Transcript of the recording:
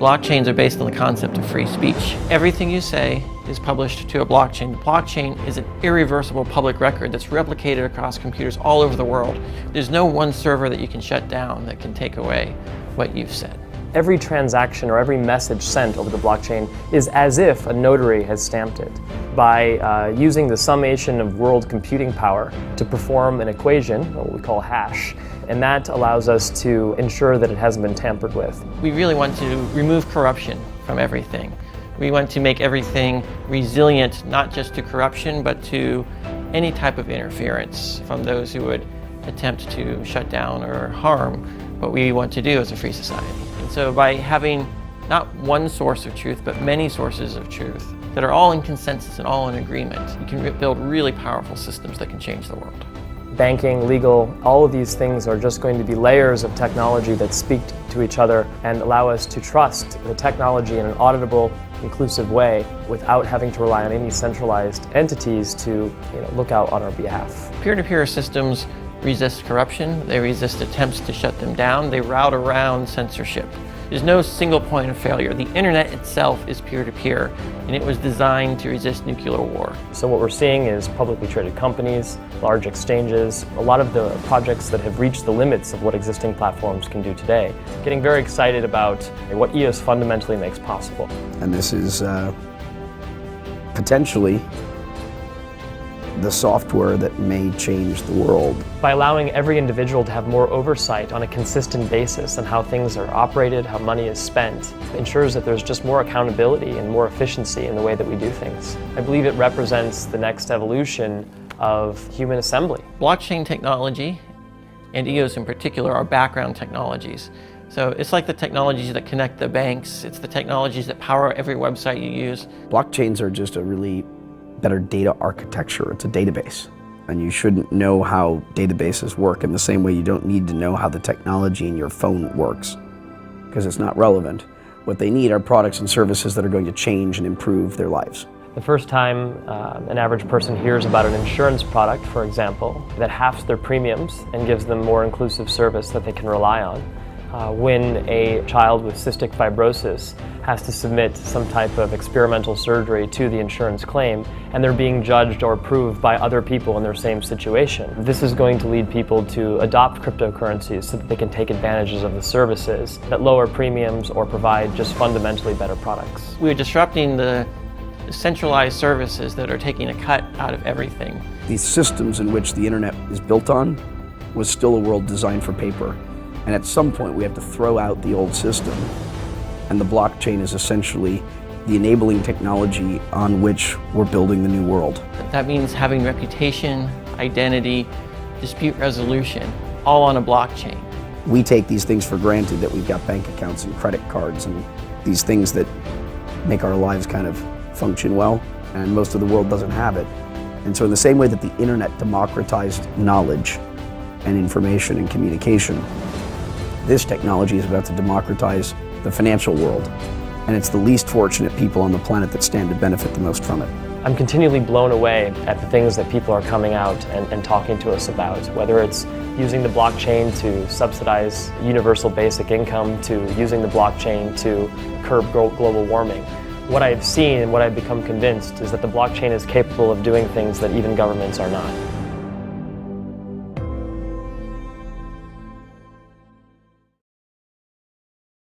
Blockchains are based on the concept of free speech. Everything you say is published to a blockchain. The blockchain is an irreversible public record that's replicated across computers all over the world. There's no one server that you can shut down that can take away what you've said. Every transaction or every message sent over the blockchain is as if a notary has stamped it. By using the summation of world computing power to perform an equation, what we call hash, and that allows us to ensure that it hasn't been tampered with. We really want to remove corruption from everything. We want to make everything resilient, not just to corruption, but to any type of interference from those who would attempt to shut down or harm what we want to do as a free society. And so by having not one source of truth, but many sources of truth that are all in consensus and all in agreement, you can build really powerful systems that can change the world. Banking, legal, all of these things are just going to be layers of technology that speak to each other and allow us to trust the technology in an auditable, inclusive way without having to rely on any centralized entities to look out on our behalf. Peer-to-peer systems resist corruption, they resist attempts to shut them down, they route around censorship. There's no single point of failure. The internet itself is peer-to-peer, and it was designed to resist nuclear war. So what we're seeing is publicly traded companies, large exchanges, a lot of the projects that have reached the limits of what existing platforms can do today, getting very excited about what EOS fundamentally makes possible. And this is potentially the software that may change the world. By allowing every individual to have more oversight on a consistent basis on how things are operated, how money is spent, ensures that there's just more accountability and more efficiency in the way that we do things. I believe it represents the next evolution of human assembly. Blockchain technology, and EOS in particular, are background technologies. So it's like the technologies that connect the banks, it's the technologies that power every website you use. Blockchains are just a really better data architecture. It's a database, and you shouldn't know how databases work in the same way you don't need to know how the technology in your phone works, because it's not relevant. What they need are products and services that are going to change and improve their lives. The first time an average person hears about an insurance product, for example, that halves their premiums and gives them more inclusive service that they can rely on, when a child with cystic fibrosis has to submit some type of experimental surgery to the insurance claim and they're being judged or approved by other people in their same situation. This is going to lead people to adopt cryptocurrencies so that they can take advantages of the services that lower premiums or provide just fundamentally better products. We're disrupting the centralized services that are taking a cut out of everything. These systems in which the internet is built on was still a world designed for paper. And at some point we have to throw out the old system, and the blockchain is essentially the enabling technology on which we're building the new world. That means having reputation, identity, dispute resolution, all on a blockchain. We take these things for granted, that we've got bank accounts and credit cards and these things that make our lives kind of function well, and most of the world doesn't have it. And so in the same way that the internet democratized knowledge and information and communication, this technology is about to democratize the financial world, and it's the least fortunate people on the planet that stand to benefit the most from it. I'm continually blown away at the things that people are coming out and talking to us about, whether it's using the blockchain to subsidize universal basic income, to using the blockchain to curb global warming. What I've seen and what I've become convinced is that the blockchain is capable of doing things that even governments are not.